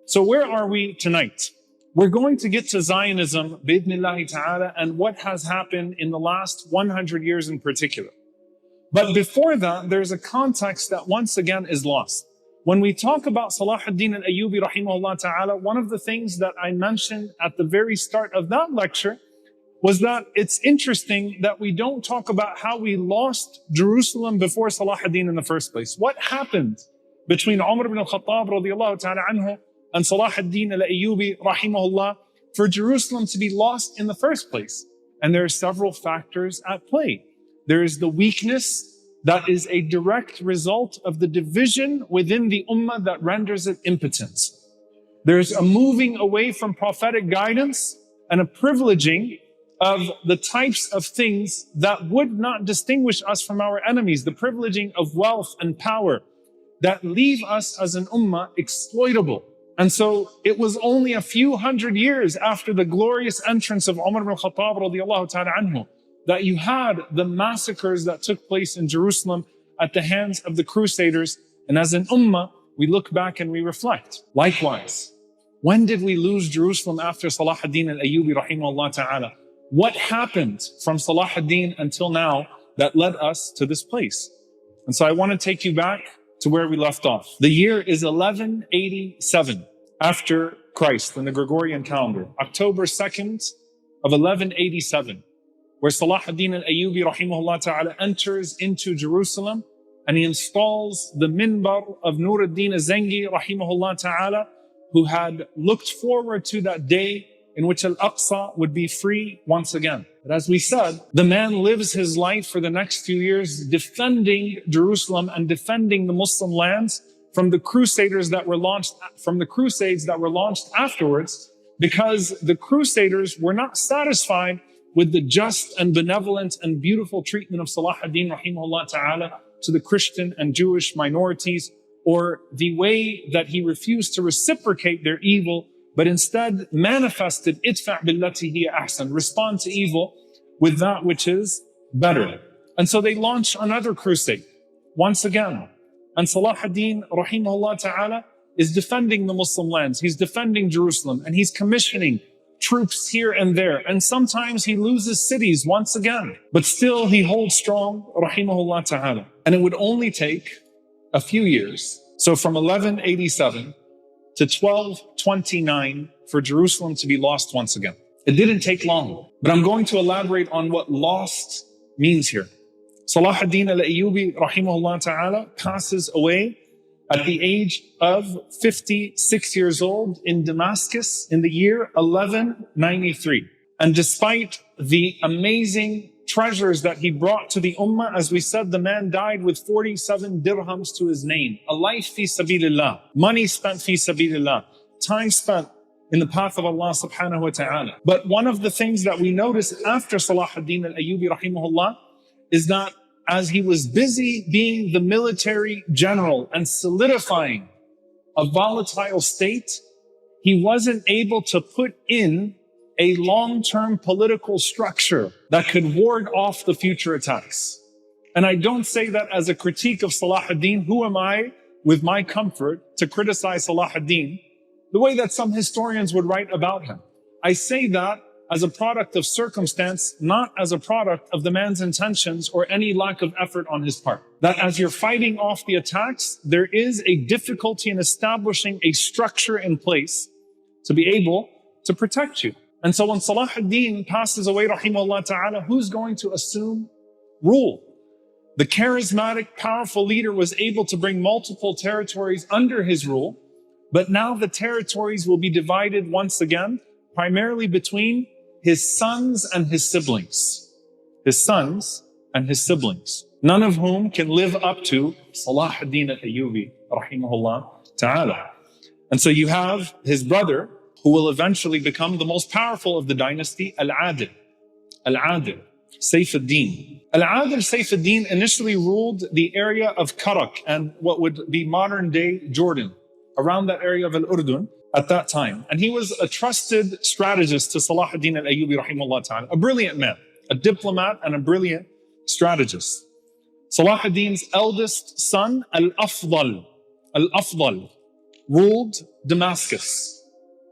So where are we tonight? We're going to get to Zionism, bi'idhnillahi ta'ala, and what has happened in the last 100 years in particular. But before that, there's a context that once again is lost. When we talk about Salahuddin Al-Ayyubi rahimahullah ta'ala, one of the things that I mentioned at the very start of that lecture was that it's interesting that we don't talk about how we lost Jerusalem before Salahuddin in the first place. What happened between Umar ibn Al-Khattab radiyallahu ta'ala anhu and Salahuddin Al-Ayyubi rahimahullah for Jerusalem to be lost in the first place? And there are several factors at play. There is the weakness that is a direct result of the division within the Ummah that renders it impotent. There's a moving away from prophetic guidance and a privileging of the types of things that would not distinguish us from our enemies, the privileging of wealth and power that leave us as an Ummah exploitable. And so it was only a few hundred years after the glorious entrance of Umar ibn Al-Khattab radiyallahu ta'ala anhu that you had the massacres that took place in Jerusalem at the hands of the Crusaders. And as an Ummah, we look back and we reflect. Likewise, when did we lose Jerusalem after Salahuddin Al-Ayyubi rahimahullah ta'ala? What happened from Salahuddin until now that led us to this place? And so I want to take you back to where we left off. The year is 1187 after Christ in the Gregorian calendar, October 2nd of 1187. Where Salahuddin Al-Ayyubi rahimahullah ta'ala enters into Jerusalem and he installs the minbar of Nuruddin Zengi rahimahullah ta'ala, who had looked forward to that day in which Al-Aqsa would be free once again. But as we said, the man lives his life for the next few years defending Jerusalem and defending the Muslim lands from the Crusades that were launched afterwards, because the Crusaders were not satisfied with the just and benevolent and beautiful treatment of Salahuddin rahimahullah ta'ala to the Christian and Jewish minorities, or the way that he refused to reciprocate their evil, but instead manifested idfa' billati hiya ahsan, respond to evil with that which is better. And so they launch another crusade once again. And Salahuddin rahimahullah ta'ala is defending the Muslim lands. He's defending Jerusalem and he's commissioning troops here and there. And sometimes he loses cities once again, but still he holds strong, rahimahullah ta'ala. And it would only take a few years. So from 1187 to 1229 for Jerusalem to be lost once again. It didn't take long, but I'm going to elaborate on what lost means here. Salahuddin Al-Ayyubi rahimahullah ta'ala passes away at the age of 56 years old in Damascus in the year 1193. And despite the amazing treasures that he brought to the Ummah, as we said, the man died with 47 dirhams to his name. A life fi sabilillah, money spent fi sabilillah, time spent in the path of Allah subhanahu wa ta'ala. But one of the things that we notice after Salahuddin Al-Ayyubi rahimahullah is that as he was busy being the military general and solidifying a volatile state, he wasn't able to put in a long-term political structure that could ward off the future attacks. And I don't say that as a critique of Salahuddin. Who am I, with my comfort, to criticize Salahuddin the way that some historians would write about him? I say that as a product of circumstance, not as a product of the man's intentions or any lack of effort on his part. That as you're fighting off the attacks, there is a difficulty in establishing a structure in place to be able to protect you. And so when Salahuddin passes away, rahimahullah ta'ala, who's going to assume rule? The charismatic, powerful leader was able to bring multiple territories under his rule, but now the territories will be divided once again, primarily between his sons and his siblings. His sons and his siblings, none of whom can live up to Salahuddin Al-Ayyubi, rahimahullah ta'ala. And so you have his brother, who will eventually become the most powerful of the dynasty, Al-Adil, Sayf-ad-Din. Al-Adil Sayf-ad-Din initially ruled the area of Karak and what would be modern day Jordan, around that area of Al-Urdun at that time. And he was a trusted strategist to Salahuddin Al-Ayyubi rahimahullah ta'ala, a brilliant man, a diplomat and a brilliant strategist. Salahuddin's eldest son, Al-Afdal, ruled Damascus.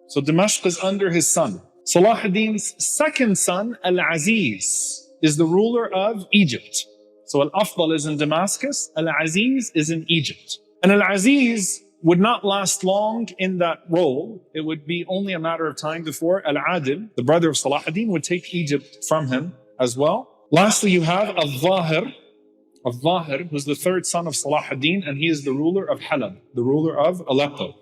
So Damascus is under his son. Salahuddin's second son, Al-Aziz, is the ruler of Egypt. So Al-Afdal is in Damascus, Al-Aziz is in Egypt. And Al-Aziz would not last long in that role. It would be only a matter of time before Al-Adil, the brother of Salahuddin, would take Egypt from him as well. Lastly, you have Al-Zahir, who's the third son of Salahuddin, and he is the ruler of Halab, the ruler of Aleppo.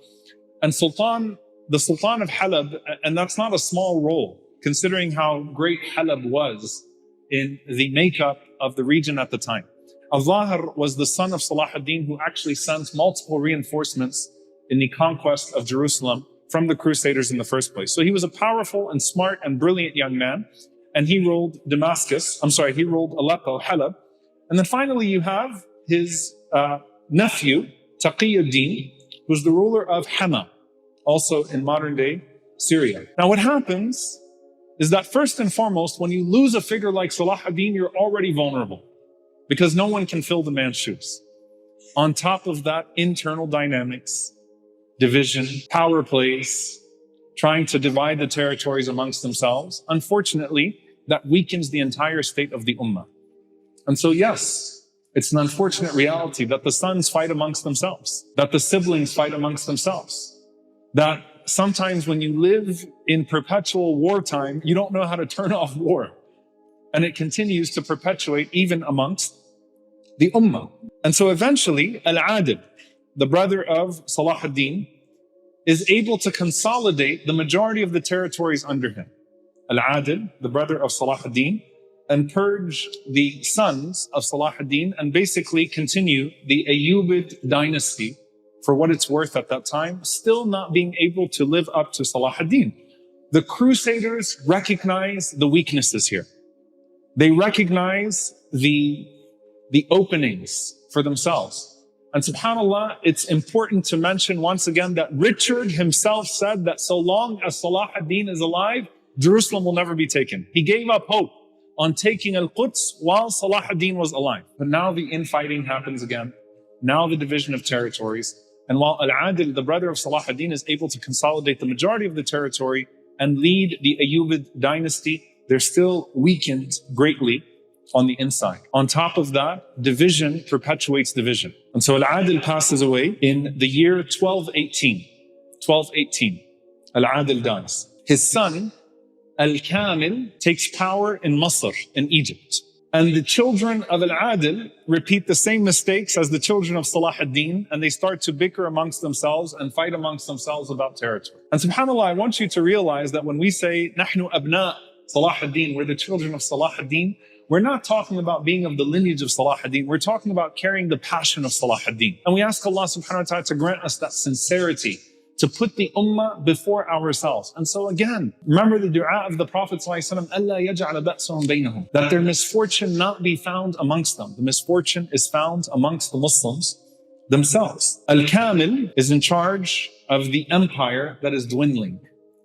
And the Sultan of Halab, and that's not a small role, considering how great Halab was in the makeup of the region at the time. Al-Zahir was the son of Salahuddin, who actually sent multiple reinforcements in the conquest of Jerusalem from the Crusaders in the first place. So he was a powerful and smart and brilliant young man, and he ruled he ruled Aleppo, Halab. And then finally you have his nephew, Taqiyuddin, who's the ruler of Hama, also in modern day Syria. Now what happens is that first and foremost, when you lose a figure like Salahuddin, you're already vulnerable, because no one can fill the man's shoes. On top of that, internal dynamics, division, power plays, trying to divide the territories amongst themselves. Unfortunately, that weakens the entire state of the Ummah. And so yes, it's an unfortunate reality that the sons fight amongst themselves, that the siblings fight amongst themselves, that sometimes when you live in perpetual wartime, you don't know how to turn off war. And it continues to perpetuate even amongst the Ummah. And so eventually, Al-Adil, the brother of Salahuddin, is able to consolidate the majority of the territories under him. Al-Adil, the brother of Salahuddin, and purge the sons of Salahuddin and basically continue the Ayyubid dynasty for what it's worth at that time, still not being able to live up to Salahuddin. The Crusaders recognize the weaknesses here. They recognize the openings for themselves. And subhanAllah, it's important to mention once again that Richard himself said that so long as Salahuddin is alive, Jerusalem will never be taken. He gave up hope on taking Al-Quds while Salahuddin was alive. But now the infighting happens again. Now the division of territories. And while Al-Adil, the brother of Salahuddin, is able to consolidate the majority of the territory and lead the Ayyubid dynasty, they're still weakened greatly on the inside. On top of that, division perpetuates division. And so Al-Adil passes away in the year 1218. 1218, Al-Adil dies. His son, Al-Kamil, takes power in Masr, in Egypt. And the children of Al-Adil repeat the same mistakes as the children of Salahuddin, and they start to bicker amongst themselves and fight amongst themselves about territory. And subhanAllah, I want you to realize that when we say, Nahnu abna Salahuddin, we're the children of Salahuddin, we're not talking about being of the lineage of Salahuddin. We're talking about carrying the passion of Salahuddin. And we ask Allah subhanahu wa ta'ala to grant us that sincerity, to put the ummah before ourselves. And so again, remember the dua of the Prophet ﷺ, أَلَّا يَجْعَلَ بَأْسَهُمْ بَيْنَهُم, that their misfortune not be found amongst them. The misfortune is found amongst the Muslims themselves. Al-Kamil is in charge of the empire that is dwindling,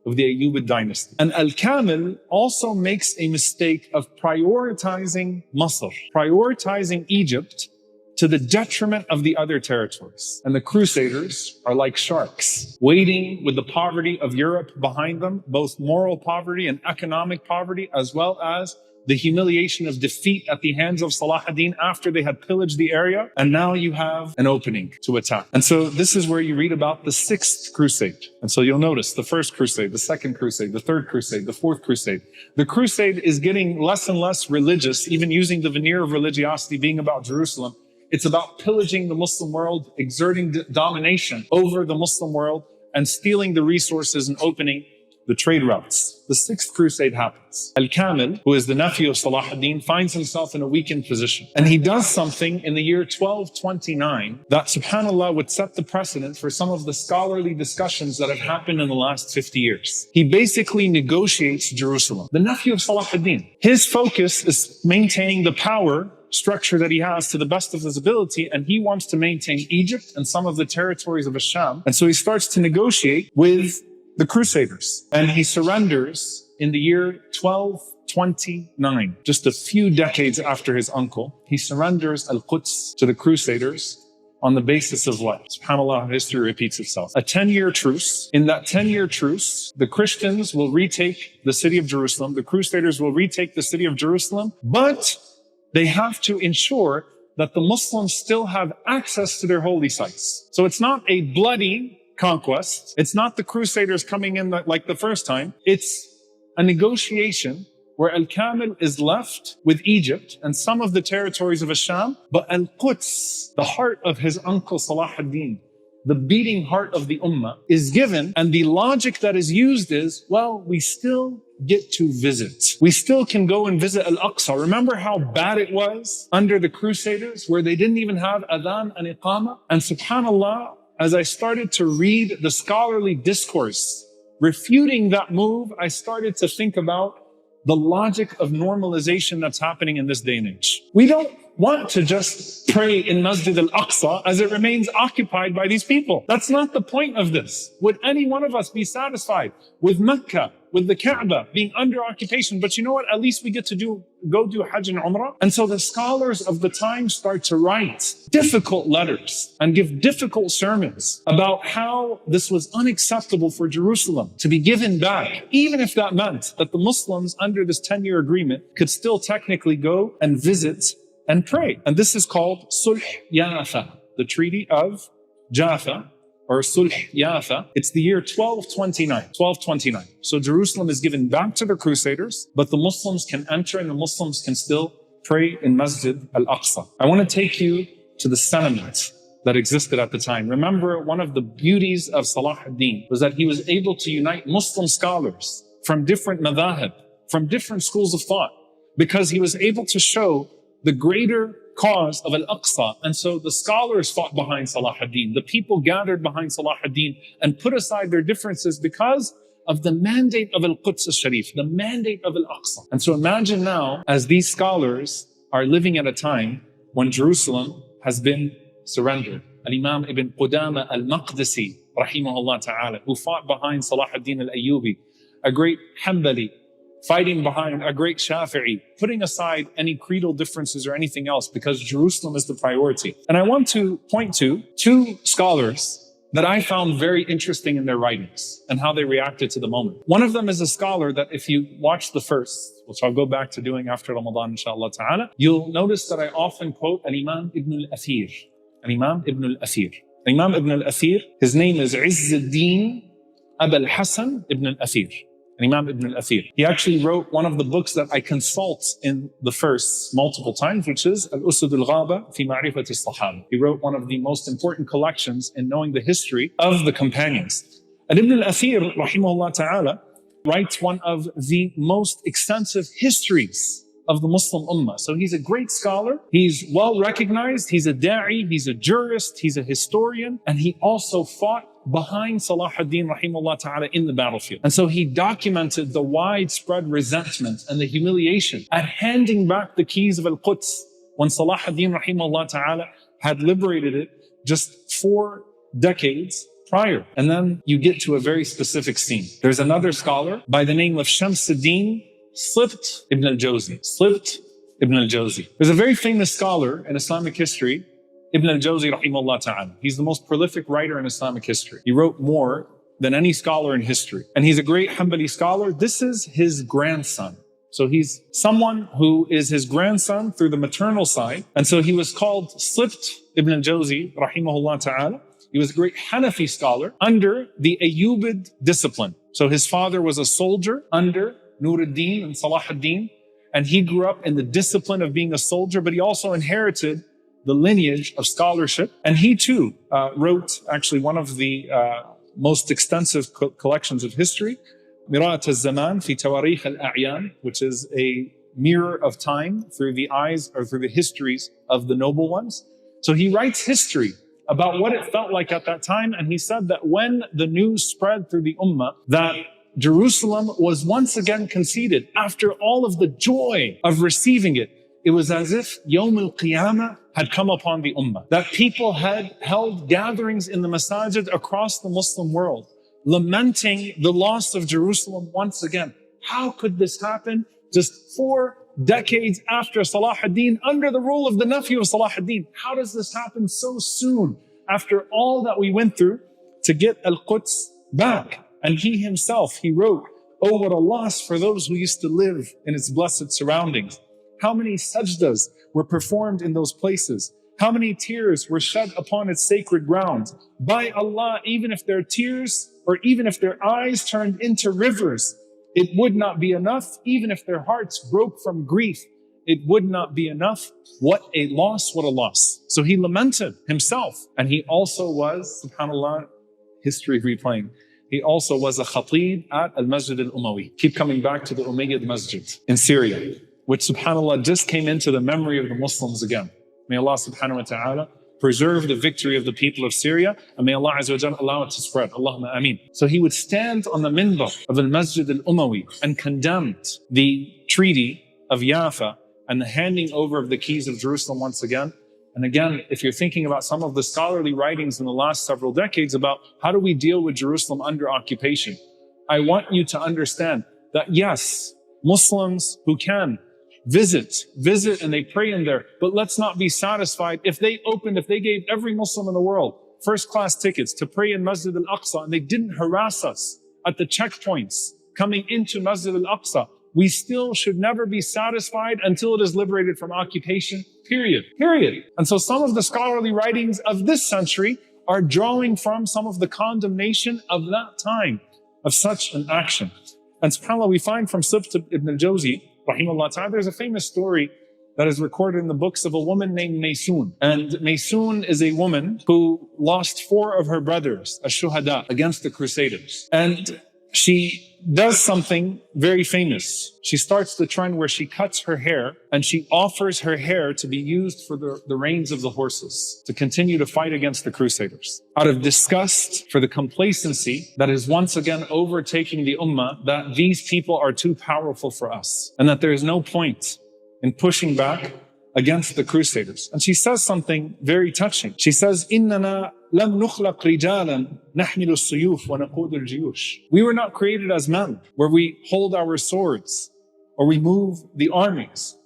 of the Ayyubid dynasty. And Al-Kamil also makes a mistake of prioritizing Masr, prioritizing Egypt, to the detriment of the other territories. And the Crusaders are like sharks, waiting with the poverty of Europe behind them, both moral poverty and economic poverty, as well as the humiliation of defeat at the hands of Salahuddin after they had pillaged the area. And now you have an opening to attack. And so this is where you read about the 6th crusade. And so you'll notice the 1st crusade, the 2nd crusade, the 3rd crusade, the 4th crusade. The crusade is getting less and less religious, even using the veneer of religiosity being about Jerusalem. It's about pillaging the Muslim world, exerting domination over the Muslim world, and stealing the resources and opening the trade routes. The 6th crusade happens. Al-Kamil, who is the nephew of Salahuddin, finds himself in a weakened position. And he does something in the year 1229 that, subhanAllah, would set the precedent for some of the scholarly discussions that have happened in the last 50 years. He basically negotiates Jerusalem. The nephew of Salahuddin, his focus is maintaining the power structure that he has to the best of his ability, and he wants to maintain Egypt and some of the territories of Asham. And so he starts to negotiate with the Crusaders, and he surrenders in the year 1229, just a few decades after his uncle. He surrenders Al-Quds to the Crusaders On the basis of what? SubhanAllah, history repeats itself. A 10-year truce. In that 10-year truce, the Christians will retake the city of Jerusalem. The Crusaders will retake the city of Jerusalem. But they have to ensure that the Muslims still have access to their holy sites. So it's not a bloody conquest. It's not the Crusaders coming in like the first time. It's a negotiation where Al-Kamil is left with Egypt and some of the territories of Asham, but Al-Quds, the heart of his uncle Salahuddin, the beating heart of the Ummah, is given, and the logic that is used is, well, we still get to visit. We still can go and visit Al-Aqsa. Remember how bad it was under the Crusaders, where they didn't even have adhan and iqamah? And subhanAllah, as I started to read the scholarly discourse refuting that move, I started to think about the logic of normalization that's happening in this day and age. We don't want to just pray in Masjid al-Aqsa as it remains occupied by these people. That's not the point of this. Would any one of us be satisfied with Mecca, with the Kaaba being under occupation? But you know what? At least we get to go do Hajj and Umrah. And so the scholars of the time start to write difficult letters and give difficult sermons about how this was unacceptable for Jerusalem to be given back, even if that meant that the Muslims under this 10-year agreement could still technically go and visit and pray. And this is called Sulh Yafa, the Treaty of Jaffa, or Sulh Yafa. It's the year 1229. So Jerusalem is given back to the Crusaders, but the Muslims can enter and the Muslims can still pray in Masjid al-Aqsa. I want to take you to the sentiment that existed at the time. Remember, one of the beauties of Salahuddin was that he was able to unite Muslim scholars from different madhahib, from different schools of thought, because he was able to show the greater cause of Al-Aqsa. And so the scholars fought behind Salahuddin. The people gathered behind Salahuddin and put aside their differences because of the mandate of Al-Quds al-Sharif, the mandate of Al-Aqsa. And so imagine now, as these scholars are living at a time when Jerusalem has been surrendered. Al-Imam ibn Qudama al-Maqdisi, rahimahullah ta'ala, who fought behind Salahuddin Al-Ayyubi, a great Hanbali, fighting behind a great Shafi'i, putting aside any creedal differences or anything else because Jerusalem is the priority. And I want to point to two scholars that I found very interesting in their writings and how they reacted to the moment. One of them is a scholar that if you watch the first, which I'll go back to doing after Ramadan, inshallah ta'ala, you'll notice that I often quote Al-Imam ibn Al-Athir. Al-Imam ibn Al-Athir. Al-Imam ibn Al-Athir, his name is Izzuddin Abul Hasan ibn Al-Athir. Imam ibn Al-Athir. He actually wrote one of the books that I consult in the first multiple times, which is Al-Usud al-Ghaba fi Ma'rifati as-Sahaba. He wrote one of the most important collections in knowing the history of the companions. And Ibn Al-Athir, rahimahullah ta'ala, writes one of the most extensive histories of the Muslim Ummah. So he's a great scholar. He's well recognized. He's a da'i. He's a jurist. He's a historian. And he also fought behind Salahuddin rahimahullah ta'ala in the battlefield. And so he documented the widespread resentment and the humiliation at handing back the keys of Al-Quds when Salahuddin rahimahullah ta'ala had liberated it just 4 decades prior. And then you get to a very specific scene. There's another scholar by the name of Shamsuddin Slibt ibn al-Jawzi. Slibt ibn al-Jawzi. There's a very famous scholar in Islamic history, Ibn al-Jawzi rahimahullah ta'ala. He's the most prolific writer in Islamic history. He wrote more than any scholar in history. And he's a great Hanbali scholar. This is his grandson. So he's someone who is his grandson through the maternal side. And so he was called Slibt ibn al-Jawzi rahimahullah ta'ala. He was a great Hanafi scholar under the Ayyubid discipline. So his father was a soldier under Nuruddin and Salahuddin. And he grew up in the discipline of being a soldier, but he also inherited the lineage of scholarship. And he too wrote actually one of the most extensive collections of history, Mira'at al-Zaman fi Tawarikh al-A'yan, which is a mirror of time through the eyes or through the histories of the noble ones. So he writes history about what it felt like at that time. And he said that when the news spread through the Ummah that Jerusalem was once again conceded after all of the joy of receiving it, it was as if Yawm al-Qiyamah had come upon the Ummah. That people had held gatherings in the masajid across the Muslim world, lamenting the loss of Jerusalem once again. How could this happen just 4 decades after Salahuddin, under the rule of the nephew of Salahuddin. How does this happen so soon after all that we went through to get Al-Quds back? And he himself, he wrote, "Oh, what a loss for those who used to live in its blessed surroundings." How many sajdas were performed in those places? How many tears were shed upon its sacred ground? By Allah, even if their tears or even if their eyes turned into rivers, it would not be enough. Even if their hearts broke from grief, it would not be enough. What a loss, what a loss. So he lamented himself. And he also was, subhanAllah, history replaying, he also was a khatib at Al-Masjid Al-Umawi. Keep coming back to the Umayyad Masjid in Syria, which subhanAllah just came into the memory of the Muslims again. May Allah subhanahu wa ta'ala preserve the victory of the people of Syria, and may Allah Azza wa Jalla allow it to spread. Allahumma ameen. So he would stand on the minbar of Al-Masjid Al-Umawi and condemned the treaty of Yafa and the handing over of the keys of Jerusalem once again. And again, if you're thinking about some of the scholarly writings in the last several decades about how do we deal with Jerusalem under occupation, I want you to understand that yes, Muslims who can visit and they pray in there, but let's not be satisfied. If they gave every Muslim in the world first-class tickets to pray in Masjid Al-Aqsa and they didn't harass us at the checkpoints coming into Masjid Al-Aqsa, we still should never be satisfied until it is liberated from occupation, period. And so some of the scholarly writings of this century are drawing from some of the condemnation of that time, of such an action. And subhanAllah, we find from Sibt ibn al-Jawzi, rahimahullah ta'ala, there's a famous story that is recorded in the books of a woman named Maysoon. And Maysoon is a woman who lost 4 of her brothers, ash-shuhada, against the Crusaders. And she does something very famous. She starts the trend where she cuts her hair and she offers her hair to be used for the reins of the horses to continue to fight against the Crusaders. Out of disgust for the complacency that is once again overtaking the Ummah, that these people are too powerful for us and that there is no point in pushing back against the Crusaders. And she says something very touching. She says, "Innana lam nukhlaq rijalan nahmilu as-suyuf wa naqud al-jiyush." We were not created as men, where we hold our swords or we move the armies.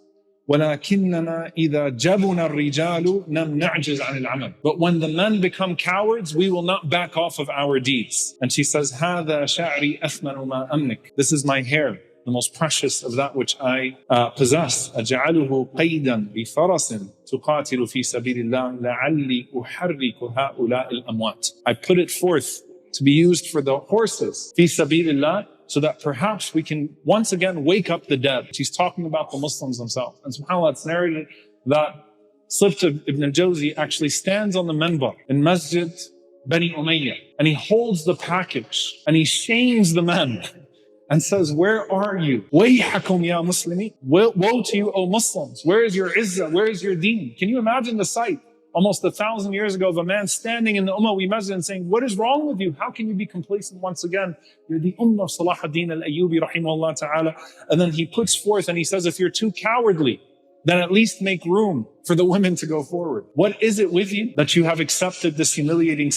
وَلَكِنَّنَا إِذَا جَبُنَا الرِّجَالُ لَمْ نَعْجِزْ عَنِ الْعَمَلِ. But when the men become cowards, we will not back off of our deeds. And she says, هَذَا شَعْرِي أَثْمَنُ مَا أَمْلِكُ. This is my hair, the most precious of that which I possess. أَجْعَلُهُ قَيْدًا بِفَرَسٍ تُقَاتِلُ فِي سَبِيلِ اللَّهِ لَعَلِّي أُحَرِّكُ هَؤُلَاءِ الْأَمْوَاتِ. I put it forth to be used for the horses, فِي سَبِيلِ اللَّهِ, so that perhaps we can once again wake up the dead. She's talking about the Muslims themselves. And subhanAllah, it's narrated that Sibt ibn al-Jawzi actually stands on the minbar in Masjid Bani Umayyah, and he holds the package and he shames the men and says, "Where are you? Wayhakum ya Muslimi? Woe to you, O Muslims. Where is your izzah? Where is your deen?" Can you imagine the sight almost 1,000 years ago of a man standing in the Ummah Masjid and saying, "What is wrong with you? How can you be complacent once again? You're the Ummah of Salahuddin Al-Ayyubi, rahimahullah ta'ala." And then he puts forth and he says, if you're too cowardly, then at least make room for the women to go forward. What is it with you that you have accepted this humiliating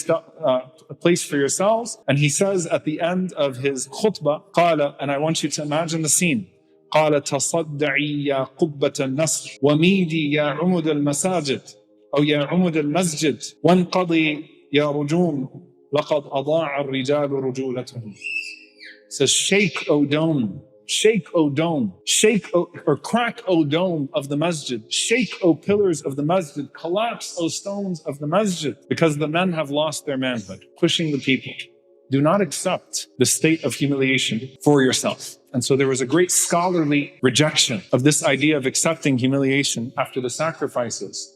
place for yourselves? And he says at the end of his khutbah, قال, and I want you to imagine the scene, قال تصدعي يا قبة النصر وميدي يا عمد المساجد أو يا عمد المسجد وانقضي يا رجوم لقد أضاع الرجال رجولتهم. Says, shake, O dome. Shake, O dome. Shake, or crack, O dome of the masjid. Shake, O pillars of the masjid. Collapse, O stones of the masjid. Because the men have lost their manhood, pushing the people. Do not accept the state of humiliation for yourself. And so there was a great scholarly rejection of this idea of accepting humiliation after the sacrifices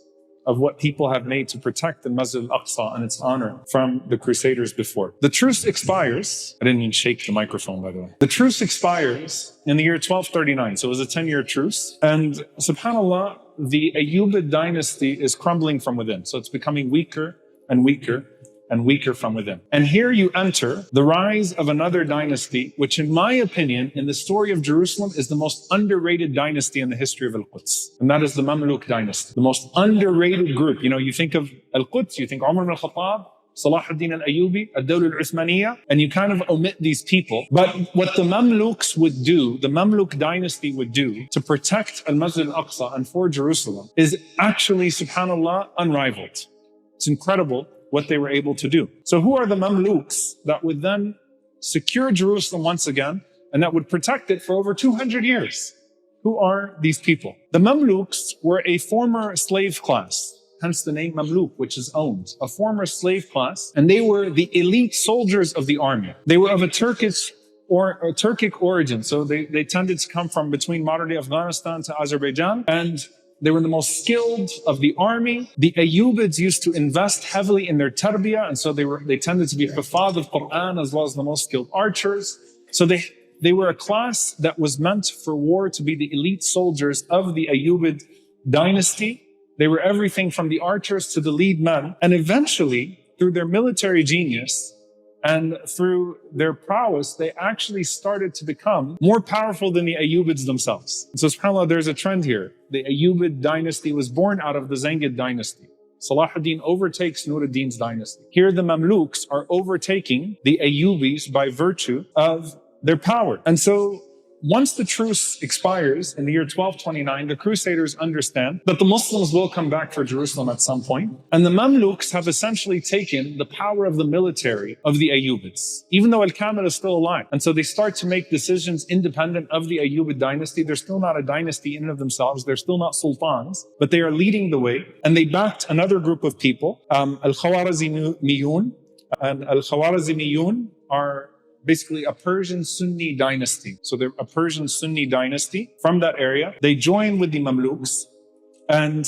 of what people have made to protect the Masjid Al-Aqsa and its honor from the Crusaders before. The truce expires, I didn't even shake the microphone by the way. The truce expires in the year 1239, so it was a 10-year truce. And subhanAllah, the Ayyubid dynasty is crumbling from within. So it's becoming weaker and weaker and weaker from within. And here you enter the rise of another dynasty, which in my opinion, in the story of Jerusalem, is the most underrated dynasty in the history of Al-Quds. And that is the Mamluk dynasty, the most underrated group. You know, you think of Al-Quds, you think Omar ibn Al-Khattab, Salahuddin Al-Ayyubi, Ad-Dawla Al-Uthmaniyya, and you kind of omit these people. But what the Mamluks would do, the Mamluk dynasty would do to protect Al-Masjid Al-Aqsa and for Jerusalem is actually, subhanAllah, unrivaled. It's incredible what they were able to do. So who are the Mamluks that would then secure Jerusalem once again and that would protect it for over 200 years? Who are these people? The Mamluks were a former slave class, hence the name Mamluk, which is owned, a former slave class, and they were the elite soldiers of the army. They were of a Turkic origin, so they tended to come from between modern-day Afghanistan to Azerbaijan, and they were the most skilled of the army. The Ayyubids used to invest heavily in their tarbiyah, and so they tended to be hufad of Quran as well as the most skilled archers. So they were a class that was meant for war to be the elite soldiers of the Ayyubid dynasty. They were everything from the archers to the lead men. And eventually, through their military genius and through their prowess, they actually started to become more powerful than the Ayyubids themselves. And so subhanAllah, there's a trend here. The Ayyubid dynasty was born out of the Zengid dynasty. Salahuddin overtakes Nuruddin's dynasty. Here the Mamluks are overtaking the Ayyubis by virtue of their power. And so once the truce expires in the year 1229, the Crusaders understand that the Muslims will come back for Jerusalem at some point. And the Mamluks have essentially taken the power of the military of the Ayyubids, even though Al-Kamil is still alive. And so they start to make decisions independent of the Ayyubid dynasty. They're still not a dynasty in and of themselves. They're still not sultans, but they are leading the way. And they backed another group of people, Al-Khawarizmiyun. And Al-Khawarizmiyun are basically a Persian Sunni dynasty. So they're a Persian Sunni dynasty from that area. They join with the Mamluks and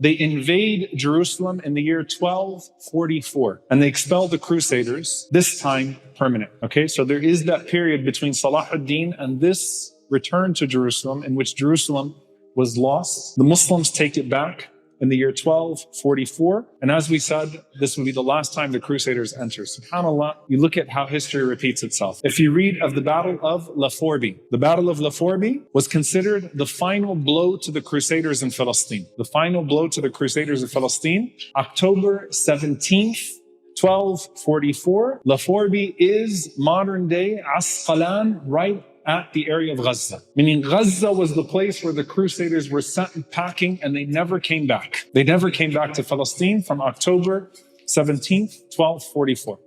they invade Jerusalem in the year 1244. And they expel the Crusaders, this time permanent. Okay, so there is that period between Salahuddin and this return to Jerusalem in which Jerusalem was lost. The Muslims take it back in the year 1244. And as we said, this will be the last time the Crusaders enter. SubhanAllah, you look at how history repeats itself. If you read of the Battle of Laforbi, the Battle of Laforbi was considered the final blow to the Crusaders in Palestine. The final blow to the Crusaders in Palestine, October 17th, 1244. Laforbi is modern day Asqalan, right at the area of Gaza. Meaning Gaza was the place where the Crusaders were sent packing and they never came back. They never came back to Palestine from October 17th, 1244.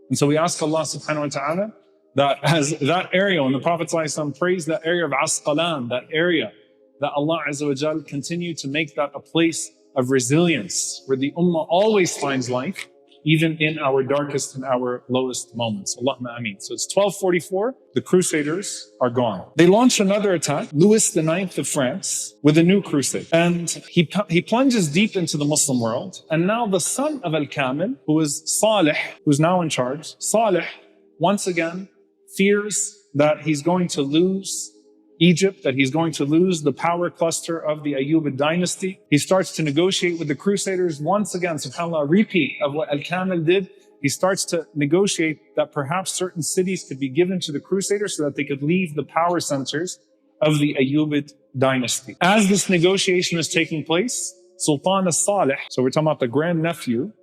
And so we ask Allah subhanahu wa ta'ala that as that area, when the Prophet ﷺ praised that area of Asqalan, that area, that Allah Azza wa Jal continue to make that a place of resilience where the Ummah always finds life, even in our darkest and our lowest moments. Allahumma ameen. So it's 1244, the Crusaders are gone. They launch another attack, Louis IX of France, with a new crusade. And he plunges deep into the Muslim world. And now the son of Al-Kamil, who is Salih, who's now in charge, Salih, once again, fears that he's going to lose Egypt, that he's going to lose the power cluster of the Ayyubid dynasty. He starts to negotiate with the Crusaders. Once again, subhanAllah, a repeat of what Al-Kamil did. He starts to negotiate that perhaps certain cities could be given to the Crusaders so that they could leave the power centers of the Ayyubid dynasty. As this negotiation is taking place, Sultan al-Salih, so we're talking about the grandnephew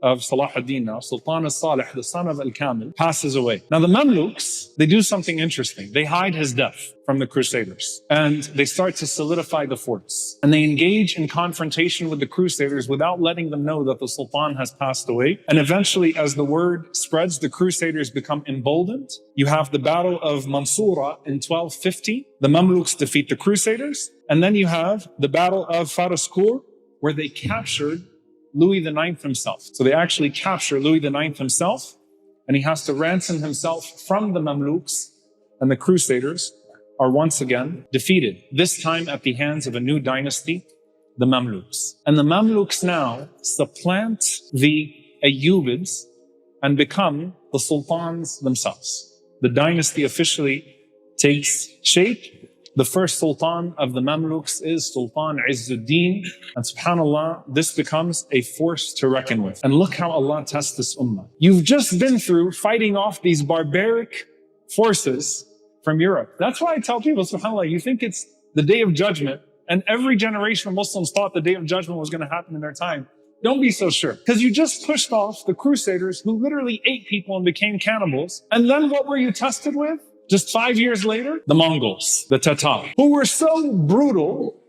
of Salahuddin now, Sultan al-Salih, the son of Al-Kamil, passes away. Now the Mamluks, they do something interesting. They hide his death from the Crusaders and they start to solidify the forts. And they engage in confrontation with the Crusaders without letting them know that the Sultan has passed away. And eventually, as the word spreads, the Crusaders become emboldened. You have the Battle of Mansoura in 1250. The Mamluks defeat the Crusaders. And then you have the Battle of Faraskour, where they captured Louis IX himself. So they actually capture Louis IX himself, and he has to ransom himself from the Mamluks, and the Crusaders are once again defeated, this time at the hands of a new dynasty, the Mamluks. And the Mamluks now supplant the Ayyubids and become the sultans themselves. The dynasty officially takes shape. The first sultan of the Mamluks is Sultan Izzuddin. And subhanAllah, this becomes a force to reckon with. And look how Allah tests this ummah. You've just been through fighting off these barbaric forces from Europe. That's why I tell people, subhanAllah, you think it's the day of judgment, and every generation of Muslims thought the day of judgment was going to happen in their time. Don't be so sure. Because you just pushed off the Crusaders who literally ate people and became cannibals. And then what were you tested with? Just 5 years later, the Mongols, the Tatar, who were so brutal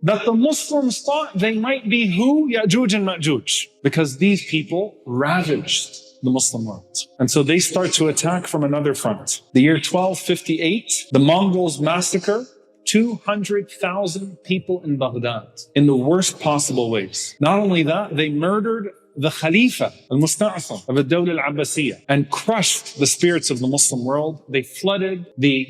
that the Muslims thought they might be who? Ya'juj and Ma'juj. Because these people ravaged the Muslim world. And so they start to attack from another front. The year 1258, the Mongols massacre 200,000 people in Baghdad in the worst possible ways. Not only that, they murdered the Khalifa al-Musta'asam of the Dawla al-Abbasiyya and crushed the spirits of the Muslim world. They flooded the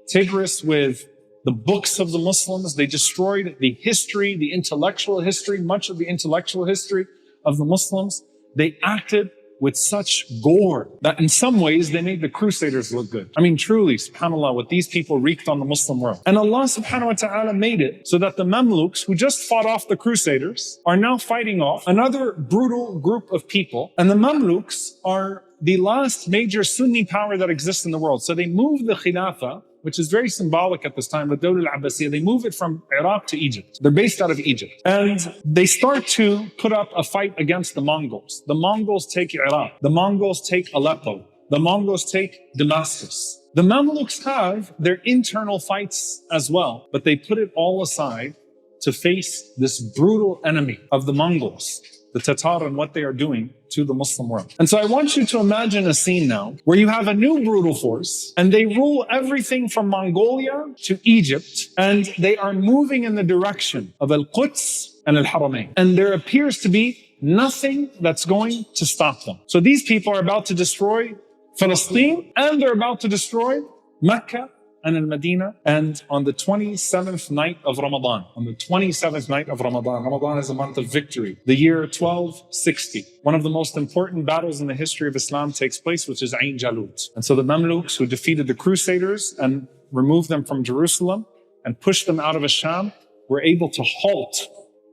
Tigris with the books of the Muslims. They destroyed the history, the intellectual history, much of the intellectual history of the Muslims. They acted with such gore that in some ways they made the Crusaders look good. I mean, truly, subhanAllah, what these people wreaked on the Muslim world. And Allah subhanahu wa ta'ala made it so that the Mamluks, who just fought off the Crusaders, are now fighting off another brutal group of people. And the Mamluks are the last major Sunni power that exists in the world. So they moved the Khilafah, which is very symbolic at this time, the Dawla al-Abbasiyya. They move it from Iraq to Egypt. They're based out of Egypt. And they start to put up a fight against the Mongols. The Mongols take Iraq. The Mongols take Aleppo. The Mongols take Damascus. The Mamluks have their internal fights as well, but they put it all aside to face this brutal enemy of the Mongols, the Tatar, and what they are doing to the Muslim world. And so I want you to imagine a scene now where you have a new brutal force and they rule everything from Mongolia to Egypt, and they are moving in the direction of Al-Quds and Al-Haramain. And there appears to be nothing that's going to stop them. So these people are about to destroy Palestine, and they're about to destroy Mecca and Al-Medina. And on the 27th night of Ramadan, Ramadan is a month of victory. The year 1260, one of the most important battles in the history of Islam takes place, which is Ain Jalut. And so the Mamluks, who defeated the Crusaders and removed them from Jerusalem and pushed them out of Asham, were able to halt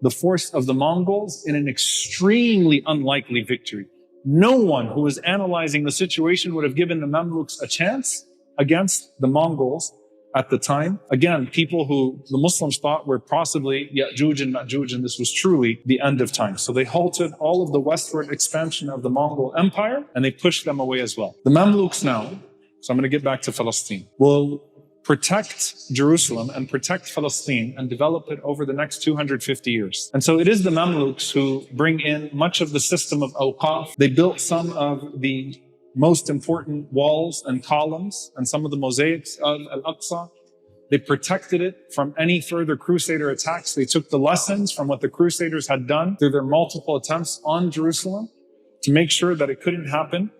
the force of the Mongols in an extremely unlikely victory. No one who was analyzing the situation would have given the Mamluks a chance against the Mongols at the time. Again, people who the Muslims thought were possibly Ya'juj and Ma'juj, and this was truly the end of time. So they halted all of the westward expansion of the Mongol Empire, and they pushed them away as well. The Mamluks now, so I'm going to get back to Palestine, will protect Jerusalem and protect Palestine and develop it over the next 250 years. And so it is the Mamluks who bring in much of the system of awqaf. They built some of the most important walls and columns and some of the mosaics of Al-Aqsa. They protected it from any further Crusader attacks. They took the lessons from what the Crusaders had done through their multiple attempts on Jerusalem to make sure that it couldn't happen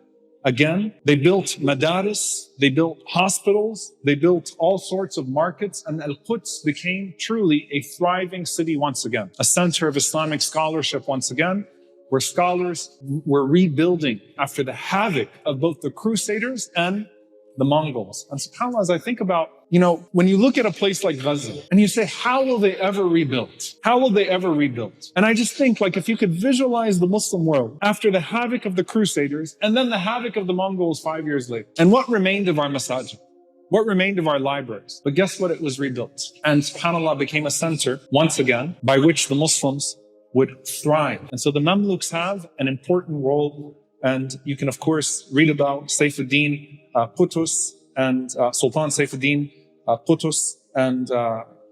again. They built madaris, they built hospitals, they built all sorts of markets, and Al-Quds became truly a thriving city once again, a center of Islamic scholarship once again, where scholars were rebuilding after the havoc of both the Crusaders and the Mongols. And subhanAllah, as I think about, when you look at a place like Gaza and you say, how will they ever rebuild? How will they ever rebuild? And I just think, if you could visualize the Muslim world after the havoc of the Crusaders and then the havoc of the Mongols 5 years later, and what remained of our masajid? What remained of our libraries? But guess what? It was rebuilt. And subhanAllah became a center, once again, by which the Muslims would thrive. And so the Mamluks have an important role. And you can, of course, read about Saifuddin Qutuz and Sultan Saifuddin Qutuz and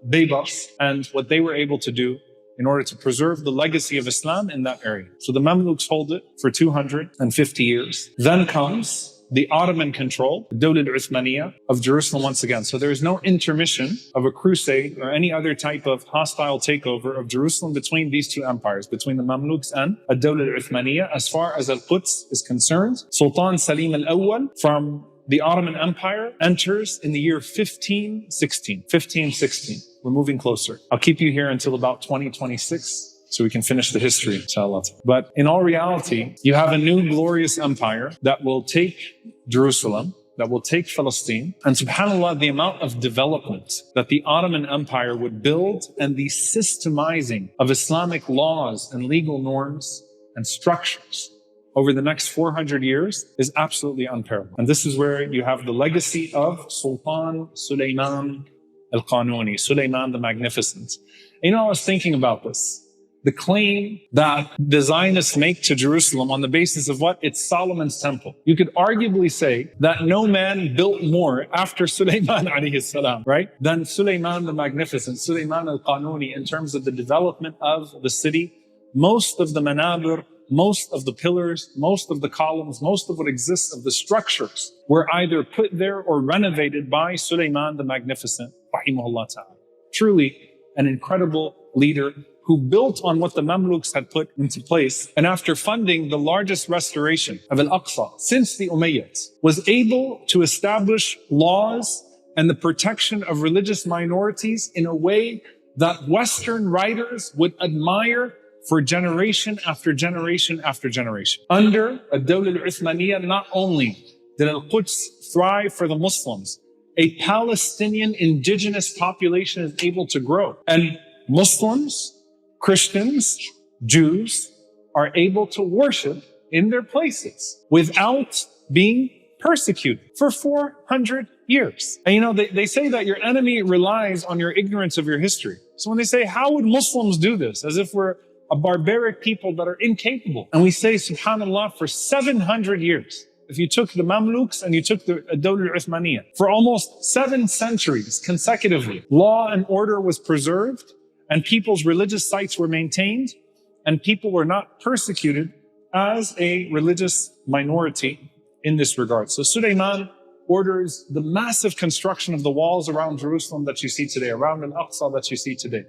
Baybars and what they were able to do in order to preserve the legacy of Islam in that area. So the Mamluks hold it for 250 years. Then comes the Ottoman control, the Dawla al-Uthmaniyya of Jerusalem once again. So there is no intermission of a crusade or any other type of hostile takeover of Jerusalem between these two empires, between the Mamluks and the Dawla al-Uthmaniyya. As far as Al-Quds is concerned, Sultan Salim al-Awwal from the Ottoman Empire enters in the year 1516. We're moving closer. I'll keep you here until about 2026. So we can finish the history, inshallah. But in all reality, you have a new glorious empire that will take Jerusalem, that will take Palestine. And subhanAllah, the amount of development that the Ottoman Empire would build and the systemizing of Islamic laws and legal norms and structures over the next 400 years is absolutely unparalleled. And this is where you have the legacy of Sultan Suleiman Al-Qanuni, Suleiman the Magnificent. I was thinking about this. the claim that the Zionists make to Jerusalem on the basis of what? It's Solomon's temple. You could arguably say that no man built more after Suleiman alayhi salam, right? Than Suleiman the Magnificent, Suleiman al-Qanuni, in terms of the development of the city. Most of the manabir, most of the pillars, most of the columns, most of what exists of the structures were either put there or renovated by Suleiman the Magnificent, rahimahullah ta'ala. Truly an incredible leader who built on what the Mamluks had put into place, and after funding the largest restoration of Al-Aqsa since the Umayyads, was able to establish laws and the protection of religious minorities in a way that Western writers would admire for generation after generation after generation. Under Ad-Dawla al-Uthmaniyya, not only did Al-Quds thrive for the Muslims, a Palestinian indigenous population is able to grow. And Muslims, Christians, Jews are able to worship in their places without being persecuted for 400 years. And you know, they say that your enemy relies on your ignorance of your history. So when they say, how would Muslims do this? As if we're a barbaric people that are incapable. And we say, subhanAllah, for 700 years, if you took the Mamluks and you took the Dawla al-Uthmaniyya, for almost 7 centuries consecutively, law and order was preserved, and people's religious sites were maintained, and people were not persecuted as a religious minority in this regard. So Suleiman orders the massive construction of the walls around Jerusalem that you see today, around Al-Aqsa that you see today.